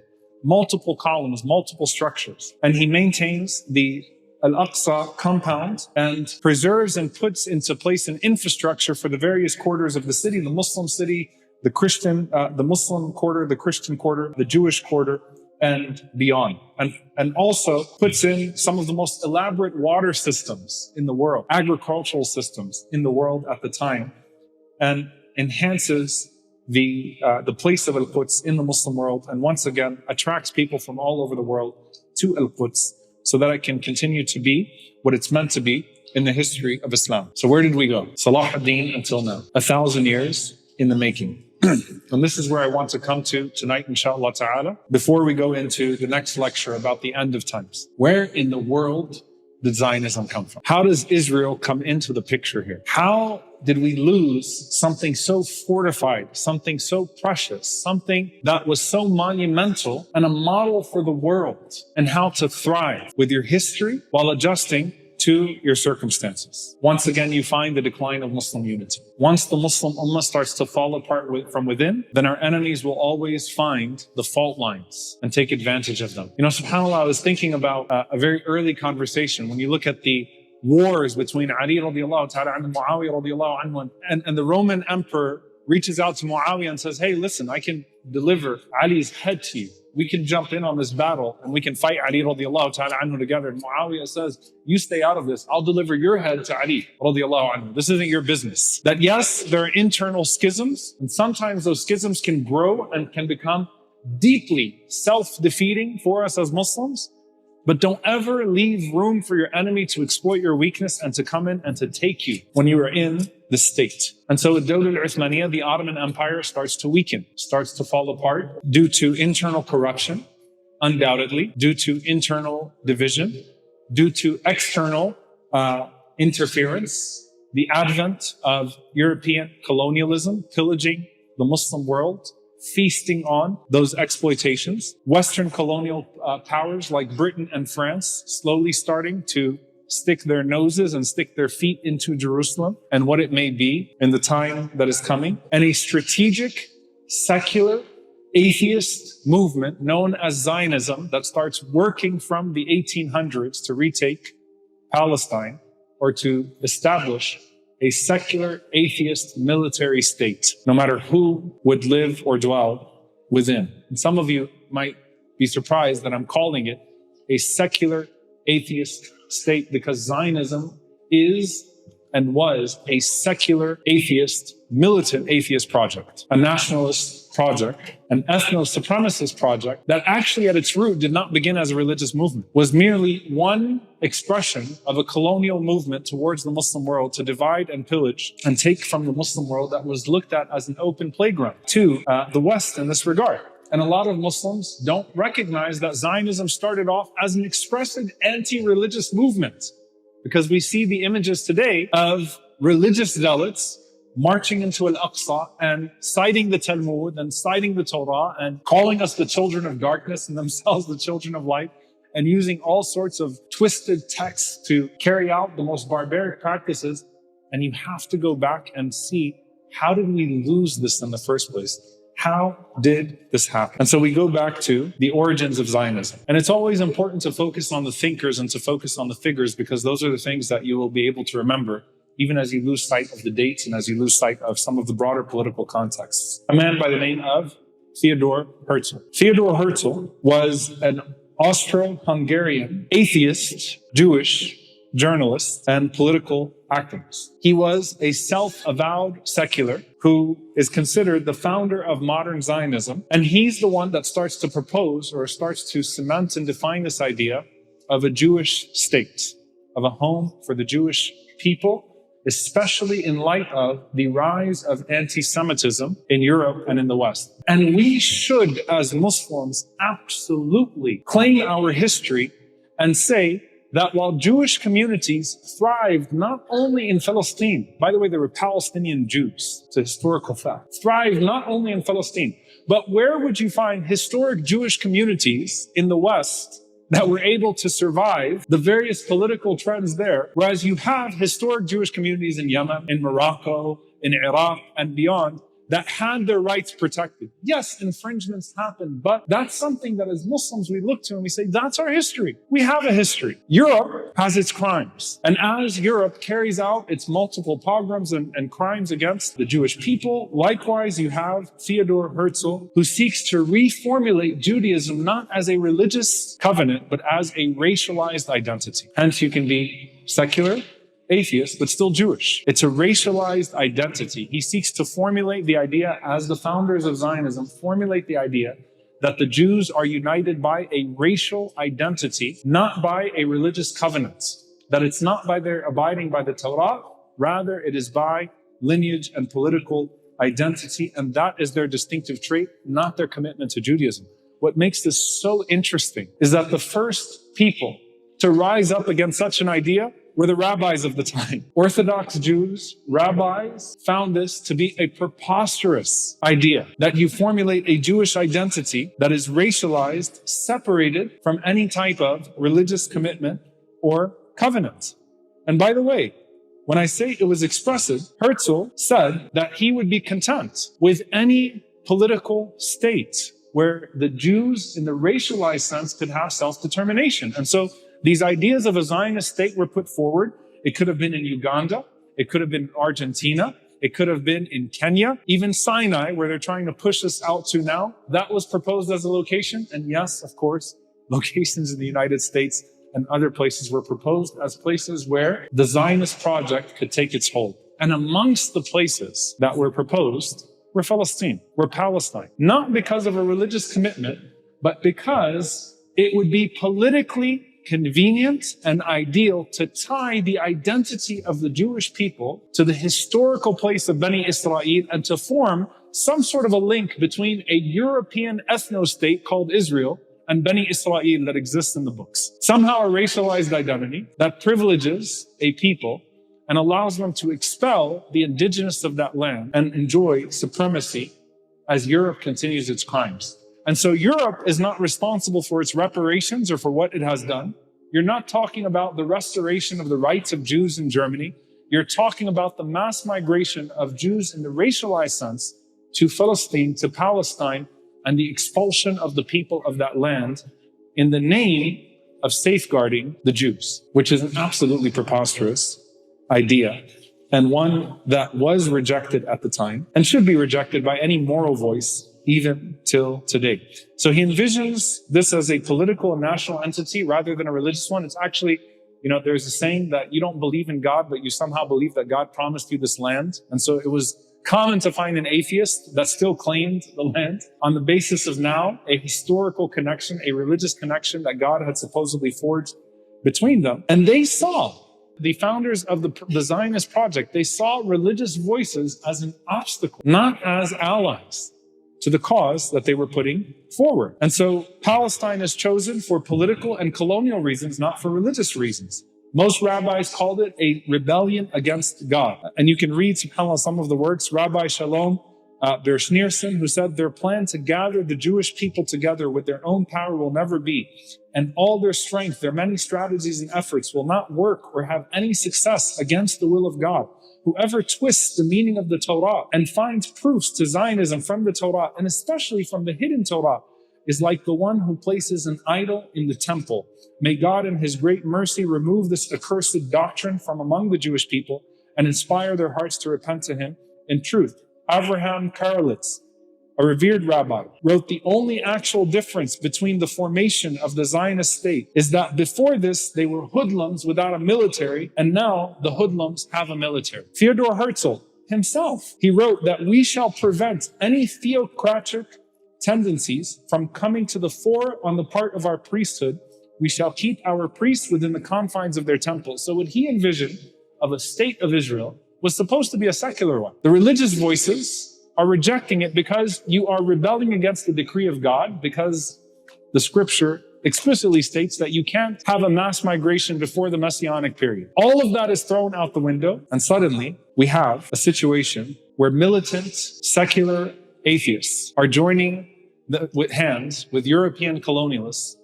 Multiple columns, multiple structures. And he maintains the Al-Aqsa compound and preserves and puts into place an infrastructure for the various quarters of the city, the Muslim city, the Christian, the Muslim quarter, the Christian quarter, the Jewish quarter, and beyond. And also puts in some of the most elaborate water systems in the world, agricultural systems in the world at the time, and enhances the place of Al-Quds in the Muslim world, and once again attracts people from all over the world to Al-Quds so that it can continue to be what it's meant to be in the history of Islam. So where did we go? Salahuddin until now. 1,000 years in the making. And this is where I want to come to tonight, inshallah ta'ala, before we go into the next lecture about the end of times. Where in the world did Zionism come from? How does Israel come into the picture here? How did we lose something so fortified, something so precious, something that was so monumental and a model for the world, and how to thrive with your history while adjusting to your circumstances? Once again, you find the decline of Muslim unity. Once the Muslim Ummah starts to fall apart from within, then our enemies will always find the fault lines and take advantage of them. You know, subhanAllah, I was thinking about a very early conversation. When you look at the wars between Ali radiallahu ta'ala and Muawiyah radiallahu anhu, and the Roman emperor reaches out to Muawiyah and says, hey, listen, I can deliver Ali's head to you. We can jump in on this battle and we can fight Ali radiallahu ta'ala anhu together. And Muawiyah says, you stay out of this. I'll deliver your head to Ali radiallahu anhu. This isn't your business. That yes, there are internal schisms, and sometimes those schisms can grow and can become deeply self-defeating for us as Muslims. But don't ever leave room for your enemy to exploit your weakness and to come in and to take you when you are in the state. And so Ad-Dawla al-Uthmaniyya, the Ottoman Empire, starts to weaken, starts to fall apart due to internal corruption, undoubtedly, due to internal division, due to external interference, the advent of European colonialism, pillaging the Muslim world, feasting on those exploitations. Western colonial powers like Britain and France slowly starting to stick their noses and stick their feet into Jerusalem and what it may be in the time that is coming. And a strategic, secular, atheist movement known as Zionism that starts working from the 1800s to retake Palestine or to establish a secular, atheist military state, no matter who would live or dwell within. And some of you might be surprised that I'm calling it a secular, atheist state, because Zionism is and was a secular, atheist, militant atheist project, a nationalist project, an ethno-supremacist project that actually at its root did not begin as a religious movement, was merely one expression of a colonial movement towards the Muslim world to divide and pillage and take from the Muslim world that was looked at as an open playground to the West in this regard. And a lot of Muslims don't recognize that Zionism started off as an expressive anti-religious movement, because we see the images today of religious zealots marching into Al-Aqsa and citing the Talmud and citing the Torah and calling us the children of darkness and themselves the children of light, and using all sorts of twisted texts to carry out the most barbaric practices. And you have to go back and see, how did we lose this in the first place? How did this happen? And so we go back to the origins of Zionism. And it's always important to focus on the thinkers and to focus on the figures, because those are the things that you will be able to remember, even as you lose sight of the dates and as you lose sight of some of the broader political contexts. A man by the name of Theodor Herzl. Theodor Herzl was an Austro-Hungarian atheist, Jewish journalist and political activist. He was a self-avowed secular who is considered the founder of modern Zionism. And he's the one that starts to propose, or starts to cement and define, this idea of a Jewish state, of a home for the Jewish people, especially in light of the rise of anti-Semitism in Europe and in the West. And we should, as Muslims, absolutely claim our history and say that while Jewish communities thrived not only in Palestine, by the way, there were Palestinian Jews, it's a historical fact, thrived not only in Palestine, but where would you find historic Jewish communities in the West that were able to survive the various political trends there? Whereas you have historic Jewish communities in Yemen, in Morocco, in Iraq, and beyond, that had their rights protected. Yes, infringements happen, but that's something that as Muslims we look to and we say, that's our history. We have a history. Europe has its crimes. And as Europe carries out its multiple pogroms and crimes against the Jewish people, likewise you have Theodor Herzl, who seeks to reformulate Judaism not as a religious covenant, but as a racialized identity. Hence you can be secular, atheist, but still Jewish. It's a racialized identity. He seeks to formulate the idea, as the founders of Zionism formulate the idea, that the Jews are united by a racial identity, not by a religious covenant. That it's not by their abiding by the Torah, rather it is by lineage and political identity, and that is their distinctive trait, not their commitment to Judaism. What makes this so interesting is that the first people to rise up against such an idea were the rabbis of the time. Orthodox Jews, rabbis, found this to be a preposterous idea, that you formulate a Jewish identity that is racialized, separated from any type of religious commitment or covenant. And by the way, when I say it was expressive, Herzl said that he would be content with any political state where the Jews, in the racialized sense, could have self-determination. And so these ideas of a Zionist state were put forward. It could have been in Uganda. It could have been in Argentina. It could have been in Kenya. Even Sinai, where they're trying to push us out to now, that was proposed as a location. And yes, of course, locations in the United States and other places were proposed as places where the Zionist project could take its hold. And amongst the places that were proposed were Palestine, were Palestine. Not because of a religious commitment, but because it would be politically convenient and ideal to tie the identity of the Jewish people to the historical place of Bani Israel and to form some sort of a link between a European ethno-state called Israel and Bani Israel that exists in the books. Somehow a racialized identity that privileges a people and allows them to expel the indigenous of that land and enjoy supremacy as Europe continues its crimes. And so Europe is not responsible for its reparations or for what it has done. You're not talking about the restoration of the rights of Jews in Germany. You're talking about the mass migration of Jews in the racialized sense to Palestine, to Palestine, and the expulsion of the people of that land in the name of safeguarding the Jews, which is an absolutely preposterous idea, and one that was rejected at the time and should be rejected by any moral voice even till today. So he envisions this as a political and national entity rather than a religious one. It's actually, there's a saying that you don't believe in God, but you somehow believe that God promised you this land. And so it was common to find an atheist that still claimed the land on the basis of now a historical connection, a religious connection that God had supposedly forged between them. And they saw, the founders of the Zionist project, they saw religious voices as an obstacle, not as allies to the cause that they were putting forward. And so Palestine is chosen for political and colonial reasons, not for religious reasons. Most rabbis called it a rebellion against God. And you can read, subhanAllah, some of the works. Rabbi Shalom Bershnierson, who said their plan to gather the Jewish people together with their own power will never be. And all their strength, their many strategies and efforts will not work or have any success against the will of God. Whoever twists the meaning of the Torah and finds proofs to Zionism from the Torah, and especially from the hidden Torah, is like the one who places an idol in the temple. May God in His great mercy remove this accursed doctrine from among the Jewish people and inspire their hearts to repent to Him in truth. Avraham Karelitz, a revered rabbi, wrote the only actual difference between the formation of the Zionist state is that before this, they were hoodlums without a military, and now the hoodlums have a military. Theodor Herzl himself, he wrote that we shall prevent any theocratic tendencies from coming to the fore on the part of our priesthood. We shall keep our priests within the confines of their temples. So what he envisioned of a state of Israel was supposed to be a secular one. The religious voices are rejecting it because you are rebelling against the decree of God, because the scripture explicitly states that you can't have a mass migration before the Messianic period. All of that is thrown out the window, and suddenly we have a situation where militant, secular atheists are joining with hands with European colonialists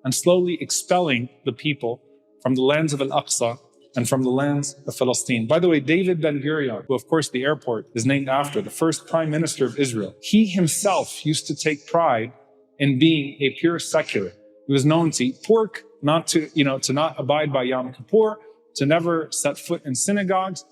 and slowly expelling the people from the lands of Al-Aqsa and from the lands of Palestine. By the way, David Ben-Gurion, who of course the airport is named after, the first prime minister of Israel, he himself used to take pride in being a pure secular. He was known to eat pork, to not abide by Yom Kippur, to never set foot in synagogues.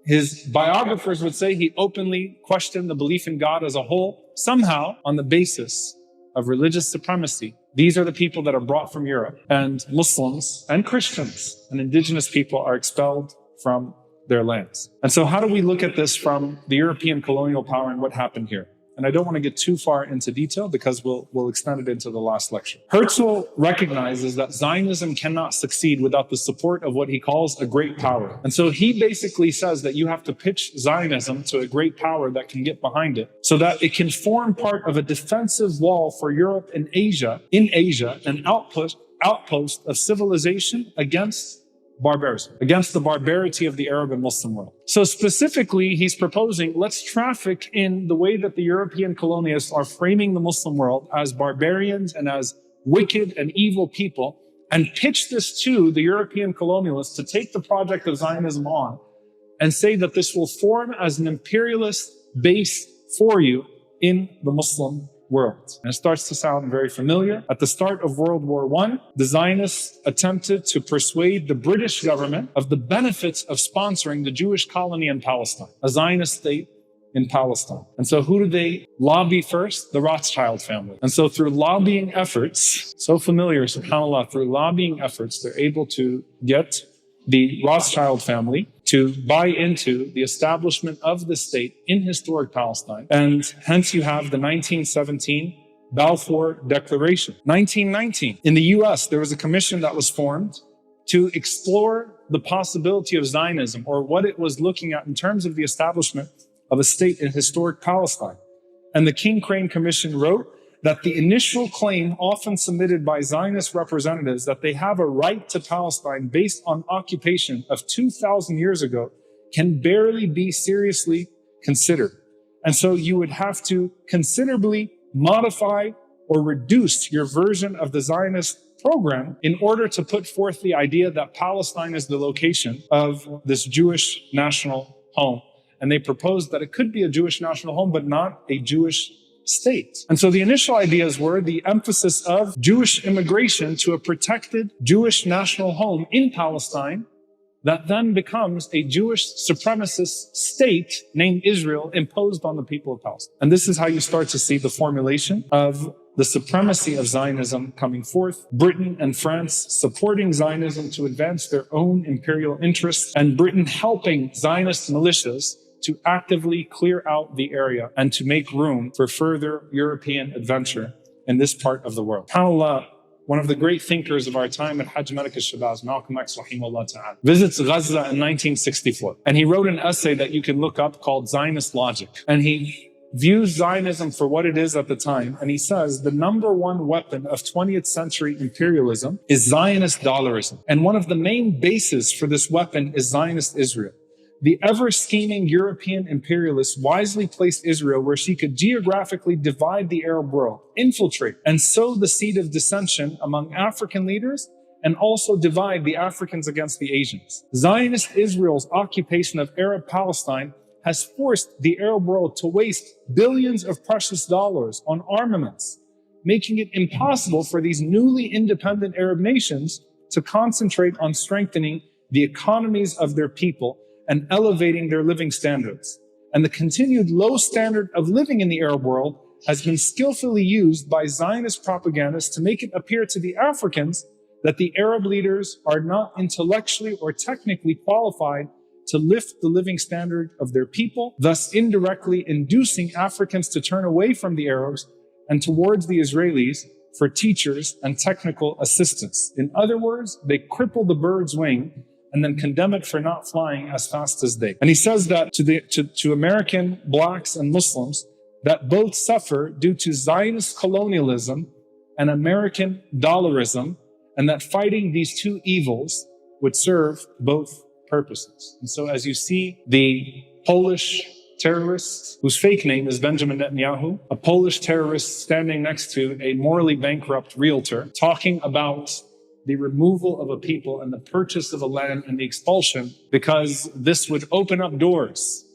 His biographers would say he openly questioned the belief in God as a whole, somehow on the basis of religious supremacy. These are the people that are brought from Europe, and Muslims and Christians and indigenous people are expelled from their lands. And so how do we look at this from the European colonial power and what happened here? And I don't want to get too far into detail because we'll extend it into the last lecture. Herzl recognizes that Zionism cannot succeed without the support of what he calls a great power. And so he basically says that you have to pitch Zionism to a great power that can get behind it so that it can form part of a defensive wall for Europe and Asia, an outpost of civilization against barbarism, against the barbarity of the Arab and Muslim world. So specifically, he's proposing, let's traffic in the way that the European colonialists are framing the Muslim world as barbarians and as wicked and evil people, and pitch this to the European colonialists to take the project of Zionism on and say that this will form as an imperialist base for you in the Muslim world. And it starts to sound very familiar. At the start of World War I, the Zionists attempted to persuade the British government of the benefits of sponsoring the Jewish colony in Palestine, a Zionist state in Palestine. And so who do they lobby first? The Rothschild family. And so through lobbying efforts, so familiar, subhanAllah, through lobbying efforts, they're able to get the Rothschild family to buy into the establishment of the state in historic Palestine. And hence you have the 1917 Balfour Declaration. 1919, in the US, there was a commission that was formed to explore the possibility of Zionism, or what it was looking at in terms of the establishment of a state in historic Palestine. And the King Crane Commission wrote that the initial claim often submitted by Zionist representatives that they have a right to Palestine based on occupation of 2,000 years ago can barely be seriously considered. And so you would have to considerably modify or reduce your version of the Zionist program in order to put forth the idea that Palestine is the location of this Jewish national home. And they proposed that it could be a Jewish national home, but not a Jewish state. And so the initial ideas were the emphasis of Jewish immigration to a protected Jewish national home in Palestine that then becomes a Jewish supremacist state named Israel imposed on the people of Palestine. And this is how you start to see the formulation of the supremacy of Zionism coming forth, Britain and France supporting Zionism to advance their own imperial interests, and Britain helping Zionist militias to actively clear out the area and to make room for further European adventure in this part of the world. SubhanAllah, one of the great thinkers of our time at Hajj Malik al-Shabazz, Malcolm X, rahimahullah ta'ala, visits Gaza in 1964. And he wrote an essay that you can look up called Zionist Logic. And he views Zionism for what it is at the time, and he says the number one weapon of 20th century imperialism is Zionist dollarism. And one of the main bases for this weapon is Zionist Israel. The ever-scheming European imperialists wisely placed Israel where she could geographically divide the Arab world, infiltrate, and sow the seed of dissension among African leaders, and also divide the Africans against the Asians. Zionist Israel's occupation of Arab Palestine has forced the Arab world to waste billions of precious dollars on armaments, making it impossible for these newly independent Arab nations to concentrate on strengthening the economies of their people and elevating their living standards. And the continued low standard of living in the Arab world has been skillfully used by Zionist propagandists to make it appear to the Africans that the Arab leaders are not intellectually or technically qualified to lift the living standard of their people, thus indirectly inducing Africans to turn away from the Arabs and towards the Israelis for teachers and technical assistance. In other words, they cripple the bird's wing and then condemn it for not flying as fast as they. And he says that to American blacks and Muslims, that both suffer due to Zionist colonialism and American dollarism, and that fighting these two evils would serve both purposes. And so as you see the Polish terrorist, whose fake name is Benjamin Netanyahu, a Polish terrorist standing next to a morally bankrupt realtor, talking about the removal of a people and the purchase of a land and the expulsion because this would open up doors.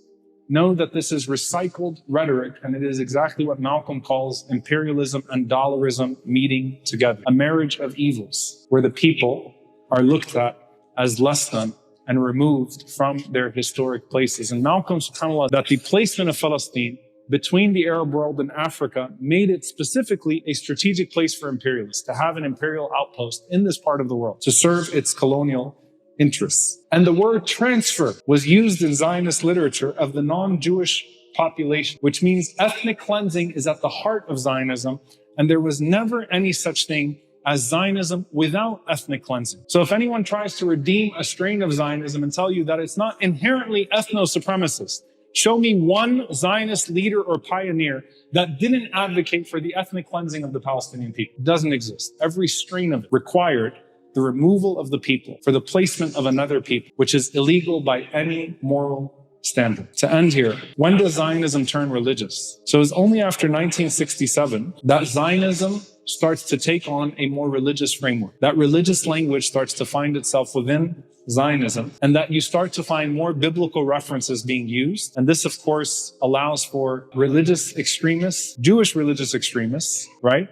Know that this is recycled rhetoric, and it is exactly what Malcolm calls imperialism and dollarism meeting together. A marriage of evils, where the people are looked at as less than and removed from their historic places. And Malcolm, subhanAllah, that the placement of Palestine between the Arab world and Africa made it specifically a strategic place for imperialists, to have an imperial outpost in this part of the world, to serve its colonial interests. And the word transfer was used in Zionist literature of the non-Jewish population, which means ethnic cleansing is at the heart of Zionism, and there was never any such thing as Zionism without ethnic cleansing. So if anyone tries to redeem a strain of Zionism and tell you that it's not inherently ethno-supremacist, show me one Zionist leader or pioneer that didn't advocate for the ethnic cleansing of the Palestinian people. It doesn't exist. Every strain of it required the removal of the people for the placement of another people, which is illegal by any moral standard. To end here, when does Zionism turn religious? So it's only after 1967 that Zionism starts to take on a more religious framework. That religious language starts to find itself within Zionism, and that you start to find more biblical references being used. And this, of course, allows for religious extremists, Jewish religious extremists, right,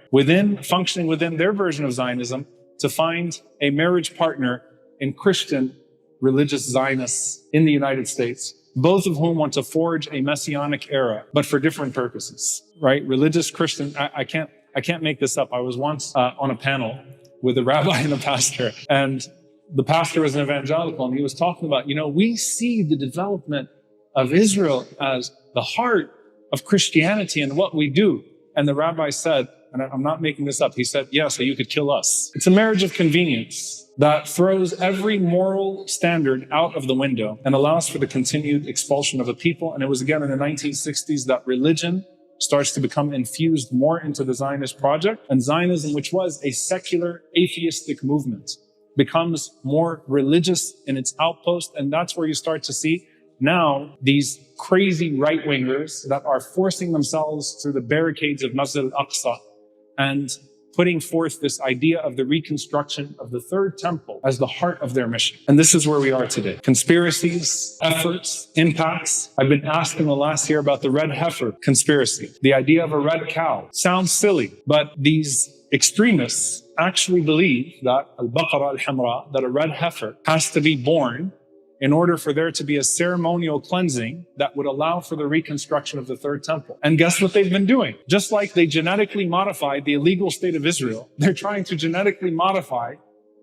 functioning within their version of Zionism, to find a marriage partner in Christian religious Zionists in the United States, both of whom want to forge a messianic era, but for different purposes, right? Religious Christian, I can't make this up. I was once on a panel with a rabbi and a pastor, and the pastor was an evangelical, and he was talking about, we see the development of Israel as the heart of Christianity and what we do. And the rabbi said, and I'm not making this up, he said, yeah, so you could kill us. It's a marriage of convenience that throws every moral standard out of the window and allows for the continued expulsion of a people. And it was again in the 1960s that religion starts to become infused more into the Zionist project. And Zionism, which was a secular atheistic movement, becomes more religious in its outpost. And that's where you start to see now these crazy right-wingers that are forcing themselves through the barricades of Masjid al-Aqsa and putting forth this idea of the reconstruction of the third temple as the heart of their mission. And this is where we are today. Conspiracies, efforts, impacts. I've been asked in the last year about the red heifer conspiracy. The idea of a red cow sounds silly, but these extremists actually believe that al-Baqarah al-Hamra, that a red heifer has to be born in order for there to be a ceremonial cleansing that would allow for the reconstruction of the third temple. And guess what they've been doing? Just like they genetically modified the illegal state of Israel, they're trying to genetically modify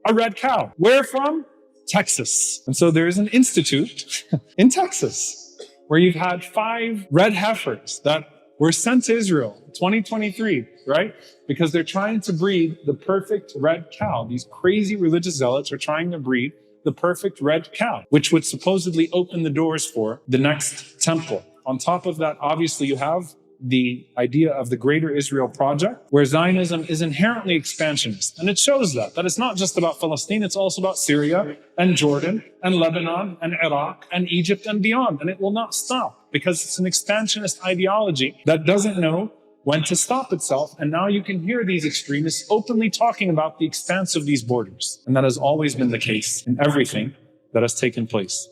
a red cow. Where from? Texas. And so there is an institute in Texas where you've had 5 red heifers that were sent to Israel, 2023, right? Because they're trying to breed the perfect red cow. These crazy religious zealots are trying to breed the perfect red cow, which would supposedly open the doors for the next temple. On top of that, obviously, you have the idea of the Greater Israel Project, where Zionism is inherently expansionist. And it shows that it's not just about Palestine, it's also about Syria and Jordan and Lebanon and Iraq and Egypt and beyond. And it will not stop because it's an expansionist ideology that doesn't know when to stop itself. And now you can hear these extremists openly talking about the expanse of these borders. And that has always been the case in everything that has taken place.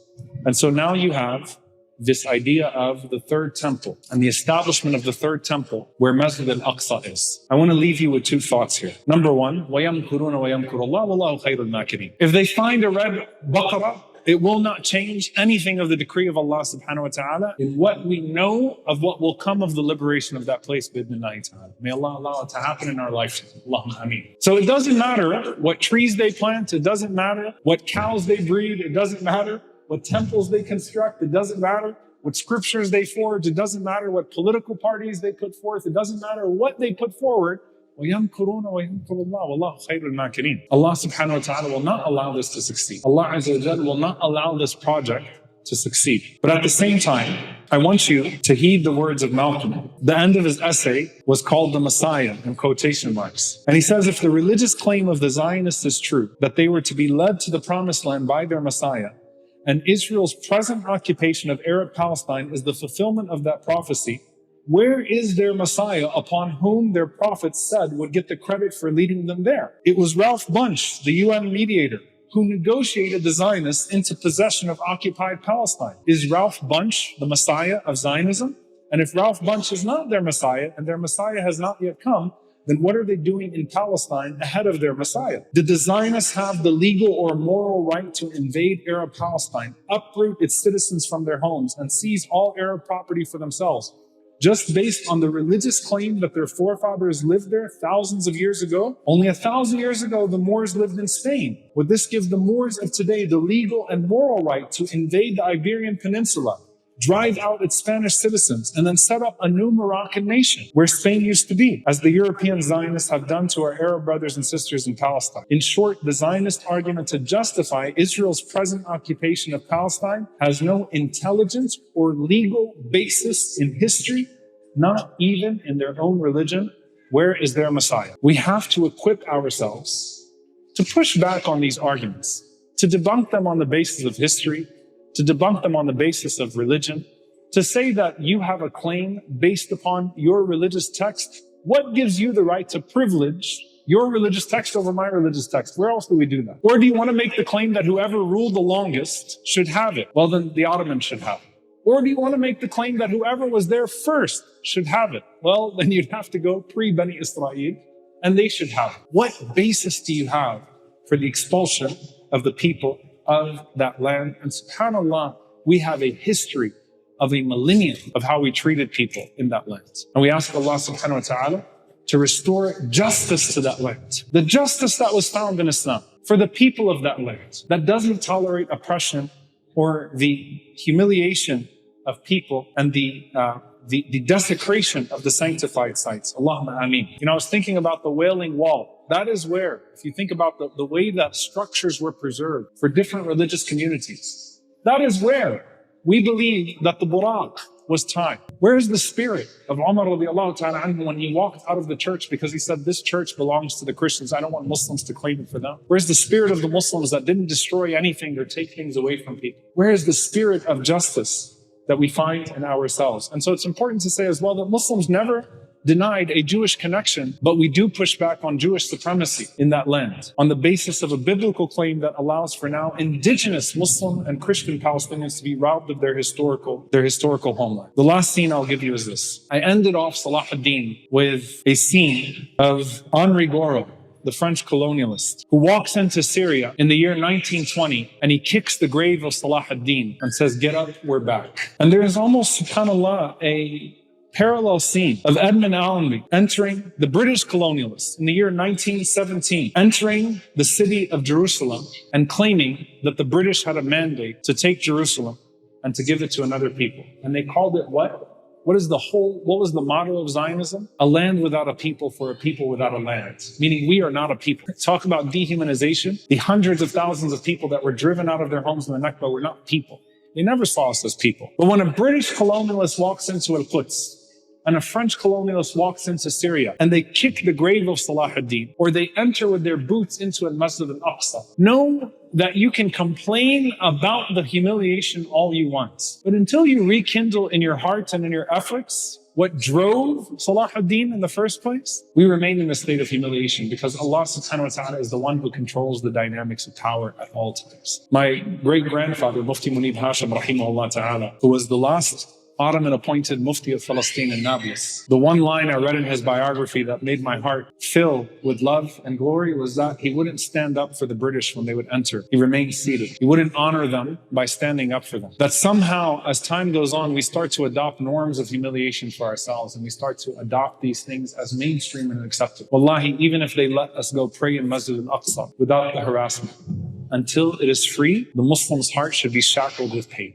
And so now you have this idea of the third temple and the establishment of the third temple where Masjid al-Aqsa is. I want to leave you with two thoughts here. Number one, وَيَمْكُرُونَ وَيَمْكُرُ اللَّهُ وَاللَّهُ خَيْرُ الْمَاكِرِينَ. If they find a red baqarah, it will not change anything of the decree of Allah subhanahu wa ta'ala in what we know of what will come of the liberation of that place, bidnillahi ta'ala. May Allah allow it to happen in our lifetime. Allahumma ameen. So it doesn't matter what trees they plant, it doesn't matter what cows they breed, it doesn't matter what temples they construct, it doesn't matter what scriptures they forge, it doesn't matter what political parties they put forth, it doesn't matter what they put forward. وَيَمْكُرُونَ وَيَمْكُرُ اللَّهُ وَاللَّهُ خَيْرُ الْمَاكِرِينَ. Allah subhanahu wa ta'ala will not allow this to succeed. Allah Azza wa Jalla will not allow this project to succeed. But at the same time, I want you to heed the words of Malcolm. The end of his essay was called The Messiah, in quotation marks. And he says, if the religious claim of the Zionists is true, that they were to be led to the promised land by their Messiah, and Israel's present occupation of Arab Palestine is the fulfillment of that prophecy, where is their Messiah upon whom their prophets said would get the credit for leading them there? It was Ralph Bunche, the UN mediator, who negotiated the Zionists into possession of occupied Palestine. Is Ralph Bunche the Messiah of Zionism? And if Ralph Bunche is not their Messiah, and their Messiah has not yet come, then what are they doing in Palestine ahead of their Messiah? Did the Zionists have the legal or moral right to invade Arab Palestine, uproot its citizens from their homes, and seize all Arab property for themselves, just based on the religious claim that their forefathers lived there thousands of years ago? Only 1,000 years ago, the Moors lived in Spain. Would this give the Moors of today the legal and moral right to invade the Iberian Peninsula, drive out its Spanish citizens, and then set up a new Moroccan nation where Spain used to be, as the European Zionists have done to our Arab brothers and sisters in Palestine? In short, the Zionist argument to justify Israel's present occupation of Palestine has no intelligent or legal basis in history, not even in their own religion. Where is their Messiah? We have to equip ourselves to push back on these arguments, to debunk them on the basis of history, to debunk them on the basis of religion, to say that you have a claim based upon your religious text. What gives you the right to privilege your religious text over my religious text? Where else do we do that? Or do you want to make the claim that whoever ruled the longest should have it? Well, then the Ottomans should have it. Or do you want to make the claim that whoever was there first should have it? Well, then you'd have to go pre-Bani Israel, and they should have it. What basis do you have for the expulsion of the people of that land? And subhanAllah, we have a history of a millennium of how we treated people in that land. And we ask Allah subhanahu wa ta'ala to restore justice to that land. The justice that was found in Islam for the people of that land, that doesn't tolerate oppression or the humiliation of people and the desecration of the sanctified sites. Allahumma ameen. I was thinking about the Wailing Wall. That is where, if you think about the way that structures were preserved for different religious communities, that is where we believe that the Buraq was tied. Where is the spirit of Umar radiallahu ta'ala anhu when he walked out of the church because he said, this church belongs to the Christians, I don't want Muslims to claim it for them? Where's the spirit of the Muslims that didn't destroy anything or take things away from people? Where is the spirit of justice that we find in ourselves? And so it's important to say as well that Muslims never denied a Jewish connection, but we do push back on Jewish supremacy in that land on the basis of a biblical claim that allows for now indigenous Muslim and Christian Palestinians to be robbed of their historical homeland. The last scene I'll give you is this. I ended off Salahuddin with a scene of Henri Gouraud, the French colonialist, who walks into Syria in the year 1920 and he kicks the grave of Salahuddin and says, get up, we're back. And there is almost, subhanAllah, a parallel scene of Edmund Allenby entering the British colonialists in the year 1917, entering the city of Jerusalem and claiming that the British had a mandate to take Jerusalem and to give it to another people. And they called it what? What was the motto of Zionism? A land without a people for a people without a land. Meaning we are not a people. Talk about dehumanization. The hundreds of thousands of people that were driven out of their homes in the Nakba were not people. They never saw us as people. But when a British colonialist walks into Al-Quds and a French colonialist walks into Syria and they kick the grave of Salahuddin, or they enter with their boots into Al-Masjid Al-Aqsa, know that you can complain about the humiliation all you want. But until you rekindle in your heart and in your efforts what drove Salahuddin in the first place, we remain in a state of humiliation, because Allah subhanahu wa ta'ala is the one who controls the dynamics of power at all times. My great-grandfather, Mufti Munib Hashim, rahimahullah ta'ala, who was the last Ottoman appointed Mufti of Palestine and Nablus. The one line I read in his biography that made my heart fill with love and glory was that he wouldn't stand up for the British when they would enter. He remained seated. He wouldn't honor them by standing up for them. That somehow, as time goes on, we start to adopt norms of humiliation for ourselves, and we start to adopt these things as mainstream and acceptable. Wallahi, even if they let us go pray in Masjid Al-Aqsa without the harassment, until it is free, the Muslim's heart should be shackled with pain.